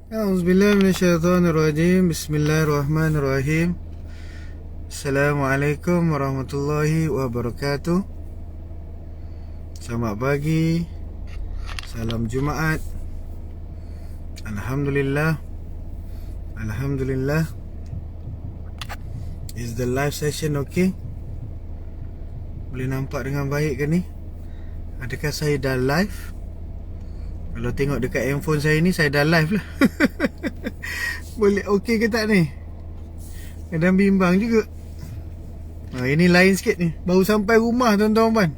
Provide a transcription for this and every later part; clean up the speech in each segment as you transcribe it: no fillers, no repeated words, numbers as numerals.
A'udzubillahi minasyaitonirrajim. Bismillahirrahmanirrahim. Assalamualaikum warahmatullahi wabarakatuh. Selamat pagi. Salam Jumaat. Alhamdulillah. Alhamdulillah. Is the live session okay? Boleh nampak dengan baik ke ni? Adakah saya dah live? Kalau tengok dekat handphone saya ni, saya dah live lah. Boleh okey ke tak ni? Kadang bimbang juga. Ini lain sikit ni. Baru sampai rumah tuan-tuan puan,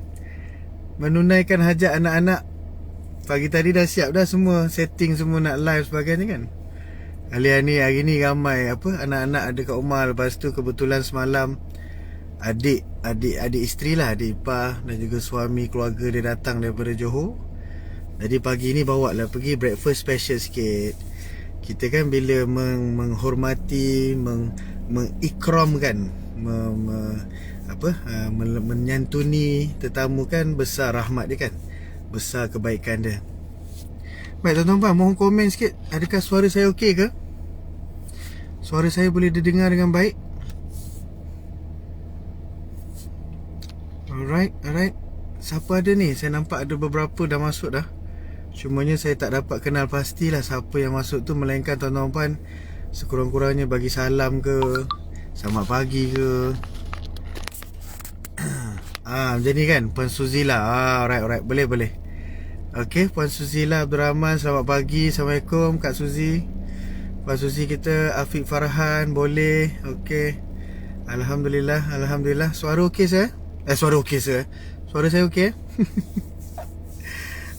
menunaikan hajat anak-anak. Pagi tadi dah siap dah semua, setting semua nak live sebagainya kan. Hari ni ramai anak-anak ada kat rumah. Lepas tu kebetulan semalam adik isteri lah, adik ipar dan juga suami keluarga dia datang daripada Johor. Jadi pagi ni bawa lah pergi breakfast special sikit. Kita kan bila menghormati, mengikramkan, menyantuni tetamu kan, besar rahmat dia kan, besar kebaikan dia. Baik tuan-tuan puan, mohon komen sikit. Adakah suara saya okey ke? Suara saya boleh didengar dengan baik? Alright. Siapa ada ni? Saya nampak ada beberapa dah masuk dah. Cumanya saya tak dapat kenal pastilah siapa yang masuk tu, melainkan tuan-tuan puan sekurang-kurangnya bagi salam ke, selamat pagi ke. Macam ni kan, Puan Suzila. Alright, boleh. Okey, Puan Suzila Abdul Rahman, selamat pagi. Assalamualaikum Kak Suzi. Puan Suzi kita, Afiq Farhan, boleh. Okey. Alhamdulillah. Suara okey saya? Suara saya okey?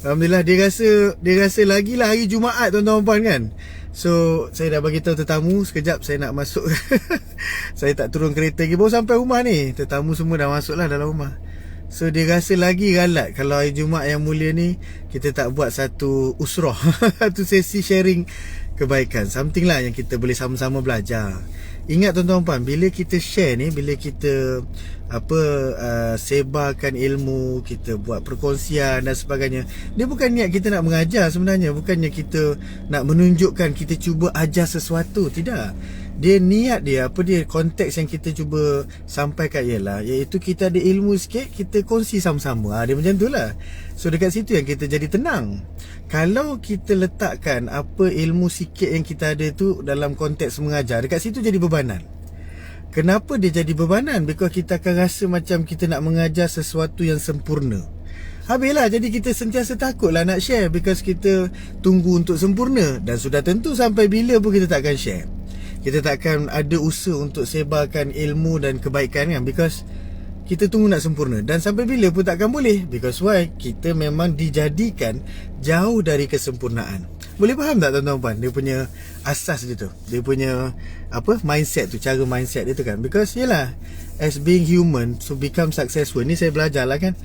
Alhamdulillah, dia rasa lagilah hari Jumaat tuan-tuan puan kan. So saya dah bagi tahu tetamu sekejap saya nak masuk. Saya tak turun kereta lagi, baru sampai rumah ni. Tetamu semua dah masuk lah dalam rumah. So dia rasa lagi galat kalau hari Jumaat yang mulia ni kita tak buat satu usrah. Satu sesi sharing kebaikan, something lah yang kita boleh sama-sama belajar. Ingat tuan-tuan puan, bila kita share ni, bila kita sebarkan ilmu, kita buat perkongsian dan sebagainya, dia bukan niat kita nak mengajar sebenarnya. Bukannya kita nak menunjukkan kita cuba ajar sesuatu, tidak. Dia niat dia, konteks yang kita cuba sampaikan ialah, iaitu kita ada ilmu sikit, kita kongsi sama-sama. Dia macam tu lah. So dekat situ yang kita jadi tenang. Kalau kita letakkan ilmu sikit yang kita ada tu dalam konteks mengajar, dekat situ jadi bebanan. Kenapa dia jadi bebanan? Because kita akan rasa macam kita nak mengajar sesuatu yang sempurna. Habislah, jadi kita sentiasa takut lah nak share, because kita tunggu untuk sempurna. Dan sudah tentu sampai bila pun kita tak akan share. Kita tak akan ada usaha untuk sebarkan ilmu dan kebaikan kan, because kita tunggu nak sempurna. Dan sampai bila pun takkan boleh. Because why? Kita memang dijadikan jauh dari kesempurnaan. Boleh faham tak tuan-tuan puan? Dia punya asas dia tu, dia punya mindset tu, cara mindset dia tu kan. Because yelah, as being human, to become successful, ni saya belajar lah kan,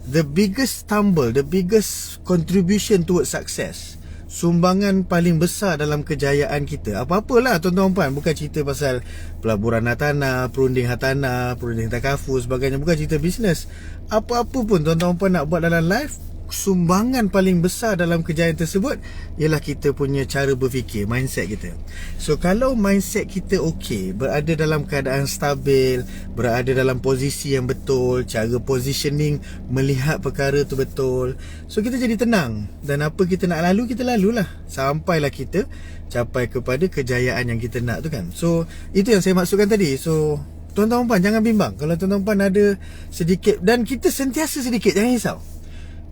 the biggest stumble, the biggest contribution towards success, sumbangan paling besar dalam kejayaan kita, apa-apalah tuan-tuan puan, bukan cerita pasal pelaburan hartanah, perunding hartanah, perunding takaful sebagainya, bukan cerita bisnes, apa-apa pun tuan-tuan puan nak buat dalam life, sumbangan paling besar dalam kejayaan tersebut ialah kita punya cara berfikir, mindset kita. So kalau mindset kita okey, berada dalam keadaan stabil, berada dalam posisi yang betul, cara positioning melihat perkara tu betul, so kita jadi tenang. Dan apa kita nak lalu, kita lalulah, sampailah kita capai kepada kejayaan yang kita nak tu kan. So itu yang saya maksudkan tadi. So tuan-tuan puan jangan bimbang kalau tuan-tuan puan ada sedikit, dan kita sentiasa sedikit, jangan risau.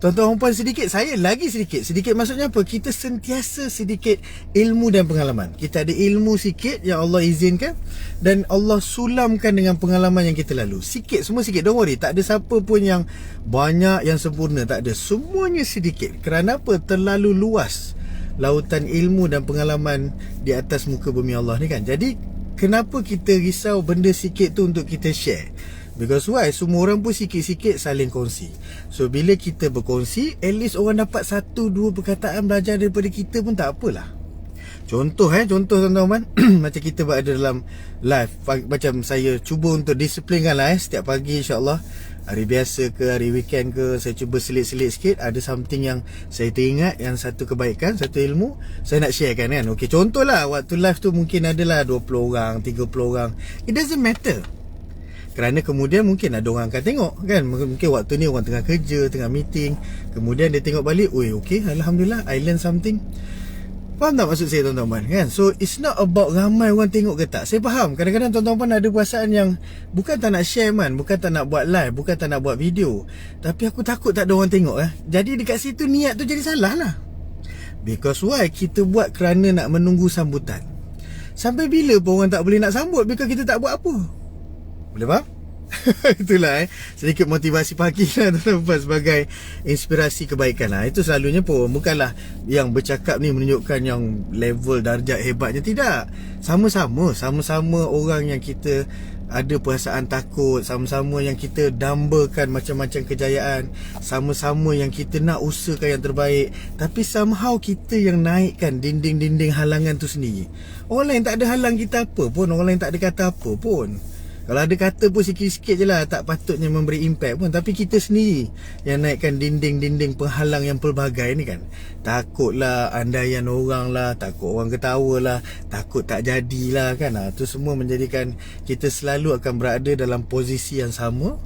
Tuan-tuan puan sedikit, saya lagi sedikit. Sedikit maksudnya apa? Kita sentiasa sedikit ilmu dan pengalaman. Kita ada ilmu sikit yang Allah izinkan, dan Allah sulamkan dengan pengalaman yang kita lalu. Sikit, semua sikit, don't worry. Tak ada siapa pun yang banyak, yang sempurna, tak ada. Semuanya sedikit. Kerana apa? Terlalu luas lautan ilmu dan pengalaman di atas muka bumi Allah ni kan. Jadi kenapa kita risau benda sikit tu untuk kita share? Because why? Semua orang pun sikit-sikit saling kongsi. So bila kita berkongsi, at least orang dapat 1-2 perkataan belajar daripada kita pun tak apalah. Contoh tuan-tuan macam kita berada dalam live, macam saya cuba untuk disiplinkan lah setiap pagi insyaAllah. Hari biasa ke hari weekend ke, saya cuba selit-selit sikit, ada something yang saya teringat, yang satu kebaikan, satu ilmu saya nak sharekan kan. Okey, contohlah waktu live tu mungkin adalah 20 orang, 30 orang, it doesn't matter. Kerana kemudian mungkin ada orang akan tengok kan, mungkin waktu ni orang tengah kerja, tengah meeting, kemudian dia tengok balik, oi okey, alhamdulillah I learn something. Faham tak maksud saya tuan-tuan kan? So it's not about ramai orang tengok ke tak. Saya faham kadang-kadang tuan-tuan ada perasaan yang bukan tak nak share man, bukan tak nak buat live, bukan tak nak buat video, tapi aku takut tak ada orang tengok Jadi dekat situ niat tu jadi salah lah. Because why? Kita buat kerana nak menunggu sambutan. Sampai bila pun orang tak boleh nak sambut because kita tak buat apa. Boleh faham? Itulah sedikit motivasi pagi lah tuan-tuan, sebagai inspirasi kebaikan lah. Itu selalunya pun bukanlah yang bercakap ni menunjukkan yang level darjat hebatnya, tidak. Sama-sama orang yang kita ada perasaan takut, sama-sama yang kita dambakan macam-macam kejayaan, sama-sama yang kita nak usahakan yang terbaik, tapi somehow kita yang naikkan dinding-dinding halangan tu sendiri. Orang lain tak ada halang kita apa pun, orang lain tak ada kata apa pun. Kalau ada kata pun sikit-sikit je lah, tak patutnya memberi impact pun. Tapi kita sendiri yang naikkan dinding-dinding penghalang yang pelbagai ni kan. Takutlah andaian orang lah, takut orang ketawa lah, takut tak jadilah kan. Itu semua menjadikan kita selalu akan berada dalam posisi yang sama,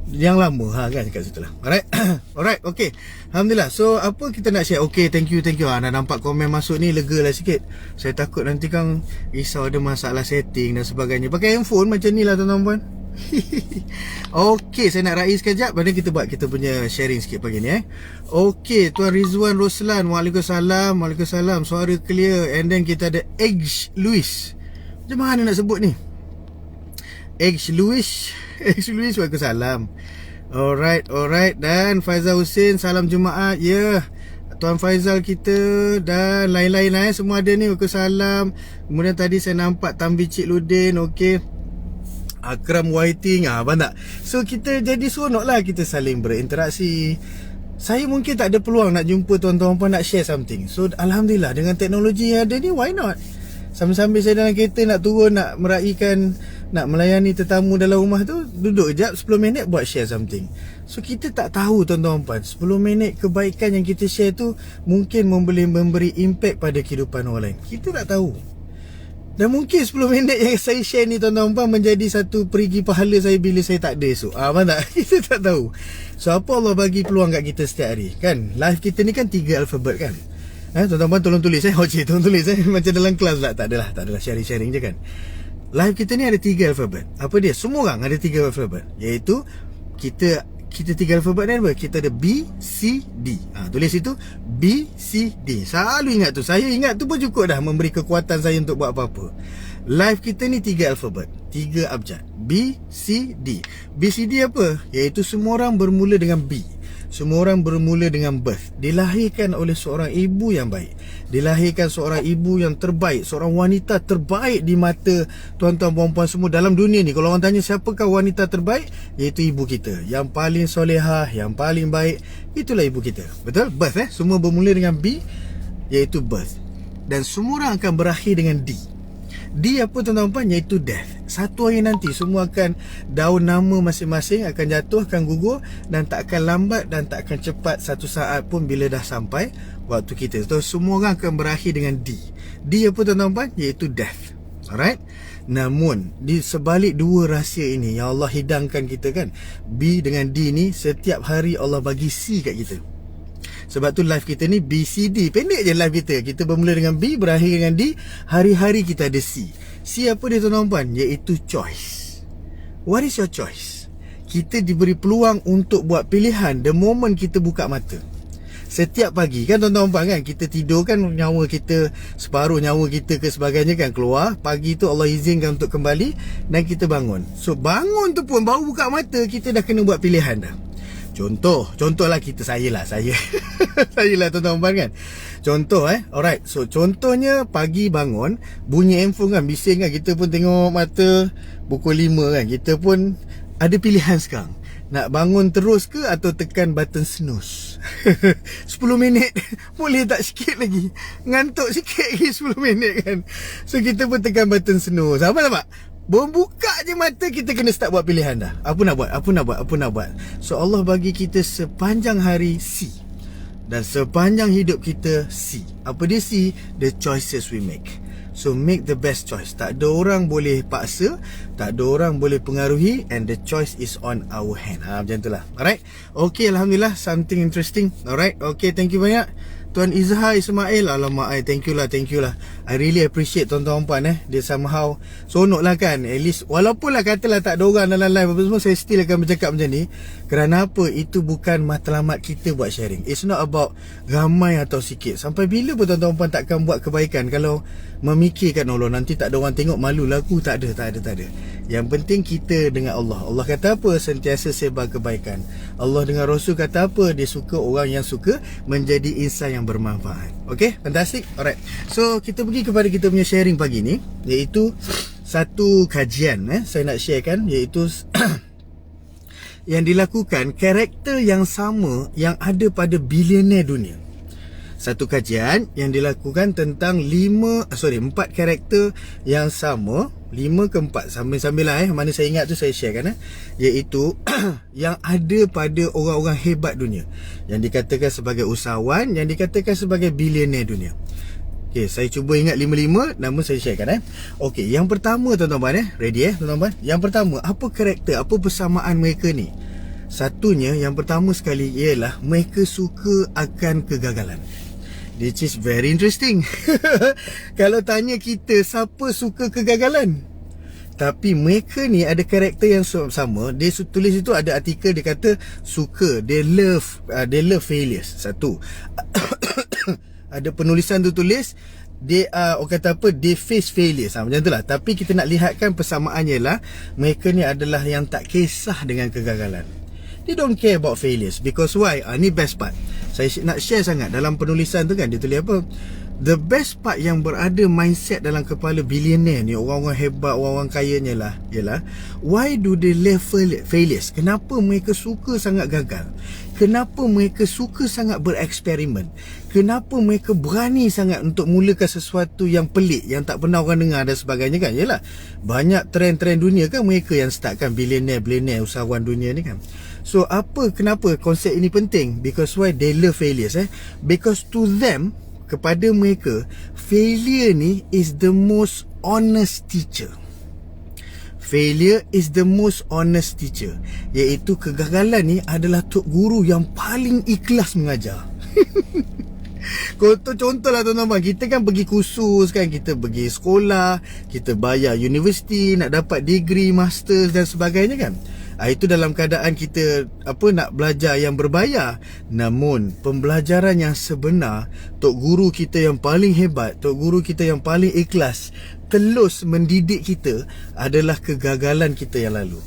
yang lama kan, kat situ lah. Alright. Alright, okay, alhamdulillah. So apa kita nak share? Okay, thank you. Dah nampak komen masuk ni, lega lah sikit. Saya takut nanti kan risau ada masalah setting dan sebagainya. Pakai handphone macam ni lah tuan-tuan. Okay, saya nak raih sekejap, baru kita buat kita punya sharing sikit pagi ni Okay, Tuan Rizwan Roslan, Waalaikumsalam. Waalaikumsalam, suara clear. And then kita ada Egg Louis. Macam mana nak sebut ni? Egg Louis, Waalaikumsalam. Alright. Dan Faizal Hussein, salam Jumaat. Tuan Faizal kita dan lain-lain semua ada ni. Waalaikumsalam. Kemudian tadi saya nampak Tambi Cik Ludin. Okay, Akram Whiting, faham tak? So kita jadi seronok lah, kita saling berinteraksi. Saya mungkin tak ada peluang nak jumpa tuan-tuan pun nak share something. So alhamdulillah dengan teknologi yang ada ni, why not? Sambil-sambil saya dalam kereta nak turun, nak meraihkan, nak melayani tetamu dalam rumah tu, duduk sekejap 10 minit buat share something. So kita tak tahu tuan-tuan puan, 10 minit kebaikan yang kita share tu mungkin memberi impact pada kehidupan orang lain. Kita tak tahu. Dan mungkin 10 minit yang saya share ni tuan-tuan puan menjadi satu perigi pahala saya bila saya tak ada esok. Faham tak? Kita tak tahu. So apa Allah bagi peluang kat kita setiap hari kan? Live kita ni kan 3 alfabet kan? Tuan-tuan puan tolong tulis tolong tulis macam dalam kelas pula. Tak adalah sharing je kan. Live kita ni ada 3 alfabet. Apa dia? Semua orang ada 3 alfabet, iaitu kita 3 alfabet ni apa? Kita ada B, C, D. Tulis itu B, C, D. Selalu ingat tu. Saya ingat tu pun cukup dah memberi kekuatan saya untuk buat apa-apa. Live kita ni 3 alfabet, 3 abjad. B, C, D. B, C, D apa? Iaitu semua orang bermula dengan B. Semua orang bermula dengan birth. Dilahirkan oleh seorang ibu yang baik. Dilahirkan seorang ibu yang terbaik, seorang wanita terbaik di mata tuan-tuan puan-puan semua dalam dunia ni. Kalau orang tanya siapakah wanita terbaik, iaitu ibu kita. Yang paling solehah, yang paling baik, itulah ibu kita. Betul? Birth semua bermula dengan B, iaitu birth. Dan semua orang akan berakhir dengan D. D apa tuan-tuan puan? Iaitu death. Satu hari nanti semua akan, daun nama masing-masing akan jatuh, akan gugur, dan tak akan lambat dan tak akan cepat satu saat pun bila dah sampai waktu kita. So semua orang akan berakhir dengan D. D apa tuan-tuan puan? Iaitu death. Alright. Namun di sebalik dua rahsia ini yang Allah hidangkan kita kan, B dengan D ni, setiap hari Allah bagi C kat kita. Sebab tu live kita ni BCD. Pendek je live kita. Kita bermula dengan B, berakhir dengan D. Hari-hari kita ada C. C apa dia tuan-tuan puan? Iaitu choice. What is your choice? Kita diberi peluang untuk buat pilihan the moment kita buka mata. Setiap pagi kan tuan-tuan puan kan, kita tidur kan, nyawa kita, separuh nyawa kita ke sebagainya kan keluar. Pagi tu Allah izinkan untuk kembali dan kita bangun. So bangun tu pun baru buka mata, kita dah kena buat pilihan dah. Contohlah saya lah tuan-tuan puan kan. Contoh alright. So contohnya pagi bangun, bunyi handphone kan, bising kan, kita pun tengok mata pukul 5 kan. Kita pun ada pilihan sekarang. Nak bangun terus ke atau tekan button snooze? 10 minit boleh tak sikit lagi? Ngantuk sikit lagi 10 minit kan. So kita pun tekan button snooze. Apa nampak? Buka je mata, kita kena start buat pilihan dah. Apa nak buat? So Allah bagi kita sepanjang hari C, dan sepanjang hidup kita C. Apa dia C? The choices we make. So make the best choice. Tak ada orang boleh paksa, tak ada orang boleh pengaruhi, and the choice is on our hand. Macam itulah. Alright. Okay, Alhamdulillah, something interesting. Alright. Okay, thank you banyak Tuan Izhar Ismail. Alamak, thank you lah. I really appreciate tuan-tuan puan. Dia somehow sonok lah kan. At least, walaupun lah katalah tak ada orang dalam live apa semua, saya still akan bercakap macam ni. Kerana apa? Itu bukan matlamat kita buat sharing. It's not about ramai atau sikit. Sampai bila pun tuan-tuan puan takkan buat kebaikan kalau memikirkan Allah nanti tak ada orang tengok, malu laku. Tak ada. Yang penting kita dengan Allah. Allah kata apa? Sentiasa sebar kebaikan. Allah dengan Rasul kata apa? Dia suka orang yang suka menjadi insan yang bermanfaat. Okay, fantastic. Alright. So kita pergi kepada kita punya sharing pagi ni, iaitu satu kajian saya nak sharekan, iaitu yang dilakukan karakter yang sama yang ada pada bilioner dunia. Satu kajian yang dilakukan tentang 4 karakter yang sama, 5 ke 4 sambil-sambil lah mana saya ingat tu saya sharekan iaitu yang ada pada orang-orang hebat dunia, yang dikatakan sebagai usahawan, yang dikatakan sebagai bilioner dunia. Okay, saya cuba ingat 5 namun saya sharekan Okay, yang pertama tuan-tuan ready tuan-tuan. Yang pertama, apa karakter, apa persamaan mereka ni? Satunya, yang pertama sekali ialah mereka suka akan kegagalan. Which is very interesting. Kalau tanya kita, siapa suka kegagalan? Tapi mereka ni ada karakter yang sama. Dia tulis itu, ada artikel dia kata suka, they love failures. Satu. Ada penulisan tu tulis they face failures. Macam tu lah. Tapi kita nak lihatkan persamaannya lah, mereka ni adalah yang tak kisah dengan kegagalan. They don't care about failures. Because why? Ni best part. Saya nak share sangat dalam penulisan tu kan. Dia tulis apa? The best part yang berada mindset dalam kepala billionaire ni, orang-orang hebat, orang-orang kayanya lah, ialah why do they love failures? Kenapa mereka suka sangat gagal? Kenapa mereka suka sangat bereksperimen? Kenapa mereka berani sangat untuk mulakan sesuatu yang pelik, yang tak pernah orang dengar dan sebagainya kan? Yalah, banyak trend-trend dunia kan mereka yang start kan, billionaire, usahawan dunia ni kan. So kenapa konsep ini penting? Because why they love failures Because to them, kepada mereka, failure ni is the most honest teacher. Failure is the most honest teacher. Iaitu kegagalan ni adalah tok guru yang paling ikhlas mengajar. Contohlah tuan-tuan, kita kan pergi kursus kan, kita pergi sekolah, kita bayar universiti nak dapat degree, masters dan sebagainya kan. Itu dalam keadaan kita nak belajar yang berbayar. Namun pembelajaran yang sebenar, tok guru kita yang paling hebat, tok guru kita yang paling ikhlas telus mendidik kita adalah kegagalan kita yang lalu.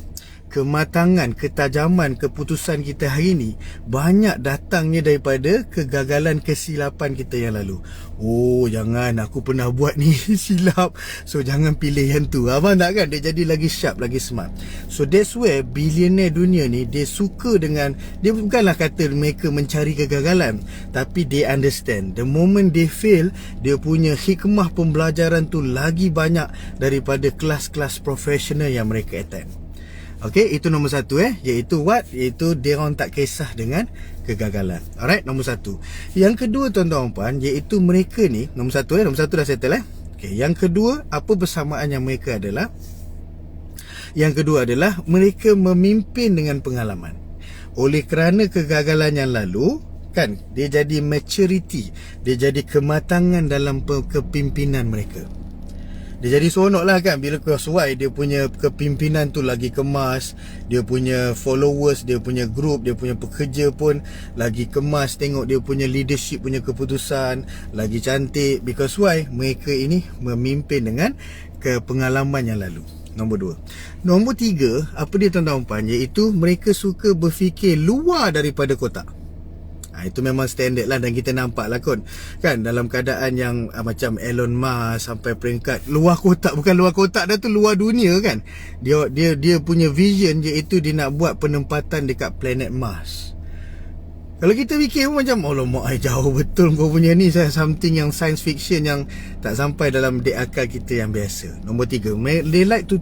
Kematangan, ketajaman keputusan kita hari ni banyak datangnya daripada kegagalan, kesilapan kita yang lalu. Oh, jangan, aku pernah buat ni silap, so jangan pilih yang tu. Abang tak kan? Dia jadi lagi sharp, lagi smart. So that's where billionaire dunia ni, dia suka dengan, dia bukanlah kata mereka mencari kegagalan, tapi they understand the moment they fail, dia punya hikmah pembelajaran tu lagi banyak daripada kelas-kelas profesional yang mereka attend. Okay, itu nombor satu iaitu what? Iaitu dia orang tak kisah dengan kegagalan. Alright, nombor satu. Yang kedua tuan-tuan puan, iaitu mereka ni, nombor satu dah settle Okay, yang kedua, apa persamaan yang mereka adalah? Yang kedua adalah mereka memimpin dengan pengalaman. Oleh kerana kegagalan yang lalu kan, dia jadi maturity, dia jadi kematangan dalam kepimpinan mereka. Dia jadi seronok lah kan bila sesuai dia punya kepimpinan tu lagi kemas, dia punya followers, dia punya group, dia punya pekerja pun lagi kemas. Tengok dia punya leadership punya keputusan lagi cantik. Because why? Mereka ini memimpin dengan pengalaman yang lalu. Nombor 2. Nombor 3, apa dia tuan-tuan puan, iaitu mereka suka berfikir luar daripada kotak. Itu memang standard lah, dan kita nampak lah kan dalam keadaan yang macam Elon Musk sampai peringkat luar kotak, bukan luar kotak dah tu, luar dunia kan. Dia punya vision iaitu dia nak buat penempatan dekat planet Mars. Kalau kita fikir pun macam, alamak, jauh betul kau punya ni, something yang science fiction yang tak sampai dalam dek akal kita yang biasa. Nombor 3, they like to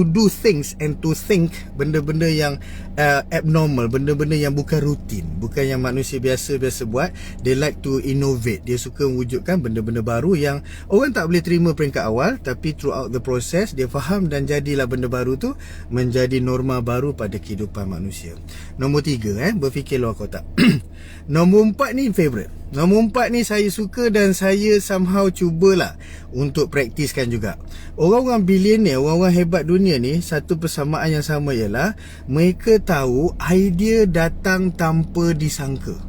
do things and to think benda-benda yang abnormal, benda-benda yang bukan rutin, bukan yang manusia biasa-biasa buat. They like to innovate. Dia suka mewujudkan benda-benda baru yang orang tak boleh terima peringkat awal, tapi throughout the process dia faham dan jadilah benda baru tu menjadi norma baru pada kehidupan manusia. Nombor 3, berfikir luar kotak. Nombor 4 ni favorite. Nombor 4 ni saya suka dan saya somehow cubalah untuk praktiskan juga. Orang-orang billionaire, orang-orang hebat dunia ni, satu persamaan yang sama ialah mereka tahu idea datang tanpa disangka.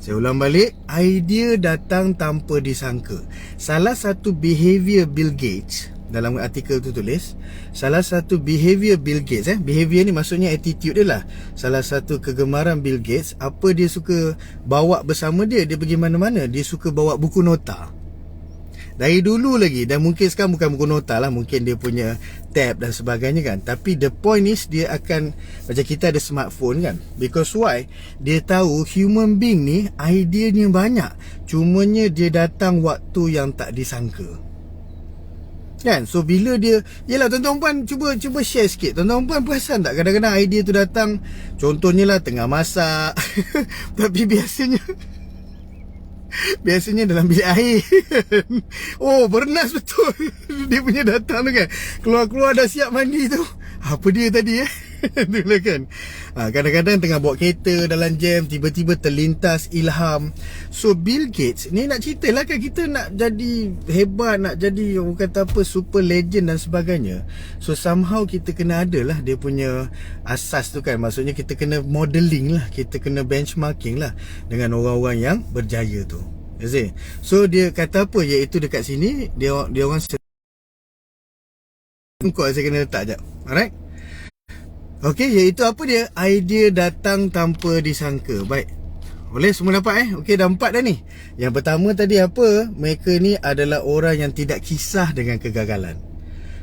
Saya ulang balik, idea datang tanpa disangka. Salah satu behavior Bill Gates, dalam artikel tu tulis, salah satu behavior Bill Gates, behavior ni maksudnya attitude dia lah. Salah satu kegemaran Bill Gates, apa dia suka bawa bersama dia pergi mana-mana, dia suka bawa buku nota. Dari dulu lagi, dan mungkin sekarang bukan buku nota lah, mungkin dia punya tab dan sebagainya kan. Tapi the point is, dia akan, macam kita ada smartphone kan, because why? Dia tahu human being ni idenya banyak, cumanya dia datang waktu yang tak disangka kan. So bila dia, yelah tuan-tuan puan cuba share sikit. Tuan-tuan puan perasan tak kadang-kadang idea tu datang, contohnya lah tengah masak tapi biasanya dalam bilik air. Oh, bernas betul. Dia punya datang tu kan, keluar-keluar dah siap mandi tu, apa dia tadi itulah kan. Kadang-kadang tengah bawa kereta dalam jam, tiba-tiba terlintas ilham. So Bill Gates ni nak cerita lah kan, kita nak jadi hebat, nak jadi orang kata apa, super legend dan sebagainya. So somehow kita kena ada lah dia punya asas tu kan. Maksudnya kita kena modeling lah, kita kena benchmarking lah dengan orang-orang yang berjaya tu. You see? So dia kata apa, iaitu dekat sini dia orang kau saya kena letak sekejap. Alright. Okey, iaitu apa dia? Idea datang tanpa disangka. Baik. Boleh semua dapat Okey, dah 4 dah ni. Yang pertama tadi apa? Mereka ni adalah orang yang tidak kisah dengan kegagalan.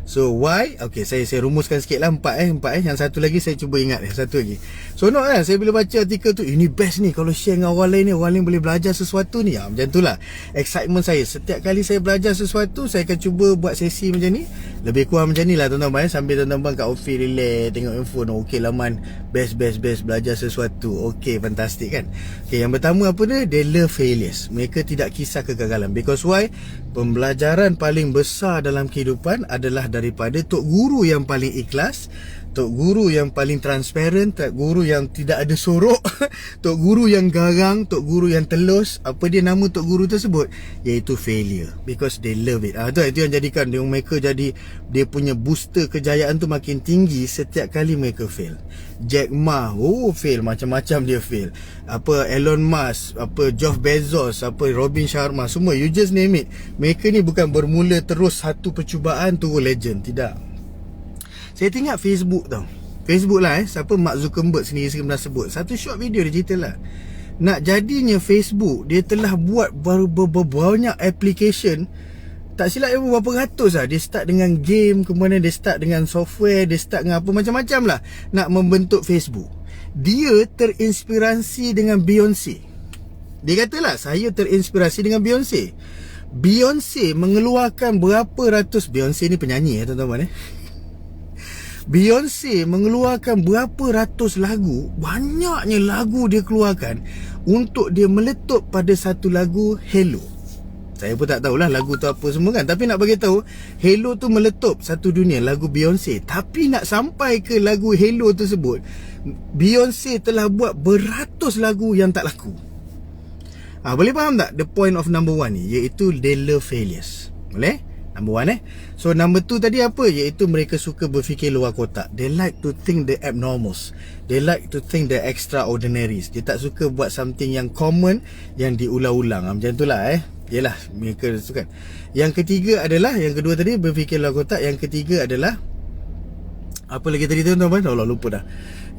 So why? Okey, saya rumuskan sikit lah. 4 Yang satu lagi saya cuba ingat satu lagi. So no kan, saya bila baca artikel tu, ini best ni kalau share dengan orang lain ni, orang lain boleh belajar sesuatu ni. Macam tu lah excitement saya. Setiap kali saya belajar sesuatu, saya akan cuba buat sesi macam ni. Lebih kurang macam ni lah tuan-tuan. Sambil tuan-tuan kat office relax, tengok handphone. Okey lah man, best belajar sesuatu. Okey, fantastic kan. Okey, yang pertama apa dia? They love failures. Mereka tidak kisah kegagalan. Because why? Pembelajaran paling besar dalam kehidupan adalah daripada tok guru yang paling ikhlas, tok guru yang paling transparent, tok guru yang tidak ada sorok, tok guru yang garang, tok guru yang telus. Apa dia nama tok guru tersebut? Iaitu failure. Because they love it. Itu yang jadikan mereka jadi, dia punya booster kejayaan tu makin tinggi setiap kali mereka fail. Jack Ma, fail, macam-macam dia fail. Apa Elon Musk, apa Jeff Bezos, apa Robin Sharma, semua, you just name it. Mereka ni bukan bermula terus satu percubaan turun legend, tidak. Saya tengok Facebook tau. Facebook lah siapa, Mark Zuckerberg sendiri pernah sebut satu short video, dia cerita lah, nak jadinya Facebook, dia telah buat banyak application. Tak silap dia berapa ratus lah. Dia start dengan game, kemudian dia start dengan software, dia start dengan apa macam-macam lah nak membentuk Facebook. Dia terinspirasi dengan Beyonce. Dia katalah, saya terinspirasi dengan Beyonce. Beyonce mengeluarkan berapa ratus, Beyonce ni penyanyi tuan-tuan Beyonce mengeluarkan berapa ratus lagu. Banyaknya lagu dia keluarkan untuk dia meletup pada satu lagu Hello. Saya pun tak tahulah lagu tu apa semua kan, tapi nak bagi tahu, Hello tu meletup satu dunia, lagu Beyonce. Tapi nak sampai ke lagu Hello tersebut, Beyonce telah buat beratus lagu yang tak laku. Boleh faham tak the point of number 1 ni, iaitu they love failures. Boleh? Number 1 So number 2 tadi apa? Iaitu mereka suka berfikir luar kotak. They like to think the abnormals. They like to think the extraordinaries. Dia tak suka buat something yang common, yang diulang-ulang. Macam tu lah Yelah, mereka suka. Yang ketiga adalah, yang kedua tadi berfikir luar kotak. Yang ketiga adalah Apa lagi tadi tuan-tuan? Allah lupa dah.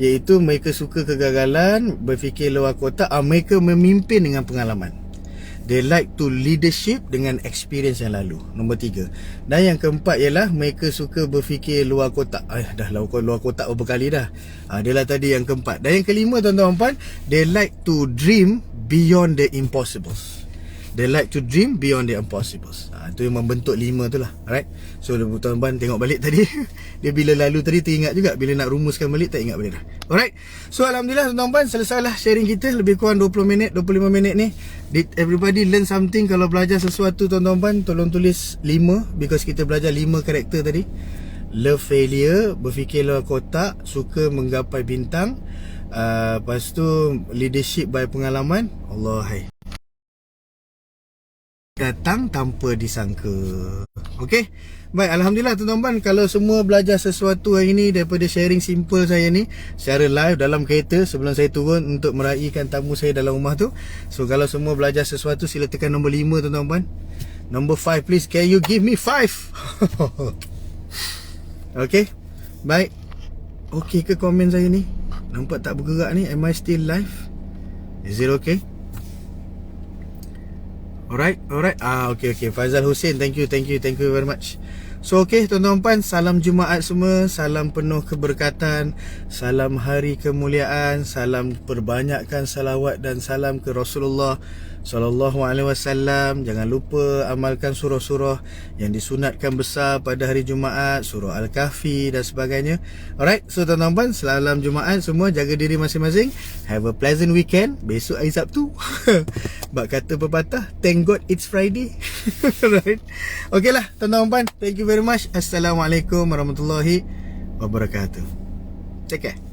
Iaitu mereka suka kegagalan, berfikir luar kotak, mereka memimpin dengan pengalaman. They like to leadership dengan experience yang lalu. Nombor 3. Dan yang keempat ialah mereka suka berfikir luar kotak. Dah luar kotak berapa kali dah. Dia lah tadi yang keempat. Dan yang kelima tuan-tuan, they like to dream beyond the impossibles. They like to dream beyond the impossibles. Itu yang membentuk 5 tu lah. Alright. So tuan-tuan tengok balik tadi. Dia bila lalu tadi teringat juga. Bila nak rumuskan balik tak ingat balik dah. Alright. So alhamdulillah tuan-tuan, selesailah sharing kita. Lebih kurang 20 minit 25 minit ni. Did everybody learn something? Kalau belajar sesuatu tuan-tuan, tolong tulis 5. Because kita belajar 5 karakter tadi. Love failure, berfikir luar kotak, suka menggapai bintang, lepas tu leadership by pengalaman. Allah datang tanpa disangka. Okey. Baik, alhamdulillah tuan-tuan, kalau semua belajar sesuatu hari ni daripada sharing simple saya ni secara live dalam kereta sebelum saya turun untuk meraihkan tamu saya dalam rumah tu. So kalau semua belajar sesuatu, sila tekan nombor 5 tuan-tuan. Nombor 5 please. Can you give me 5? Okey. Baik. Okey ke komen saya ni? Nampak tak bergerak ni? Am I still live? Is it okay? Alright. Okay. Faizal Hussein, thank you very much. So okay tuan-tuan, salam Jumaat semua, salam penuh keberkatan, salam hari kemuliaan, salam perbanyakkan salawat dan salam ke Rasulullah sallallahu alaihi wasallam. Jangan lupa amalkan surah-surah yang disunatkan besar pada hari Jumaat, surah Al-Kahfi dan sebagainya. Alright, so tuan-tuan, salam Jumaat semua, jaga diri masing-masing. Have a pleasant weekend. Besok hari Sabtu. Bak kata pepatah, thank God it's Friday. Right. Okay lah tuan-tuan, thank you very much. Assalamualaikum warahmatullahi wabarakatuh. Take care.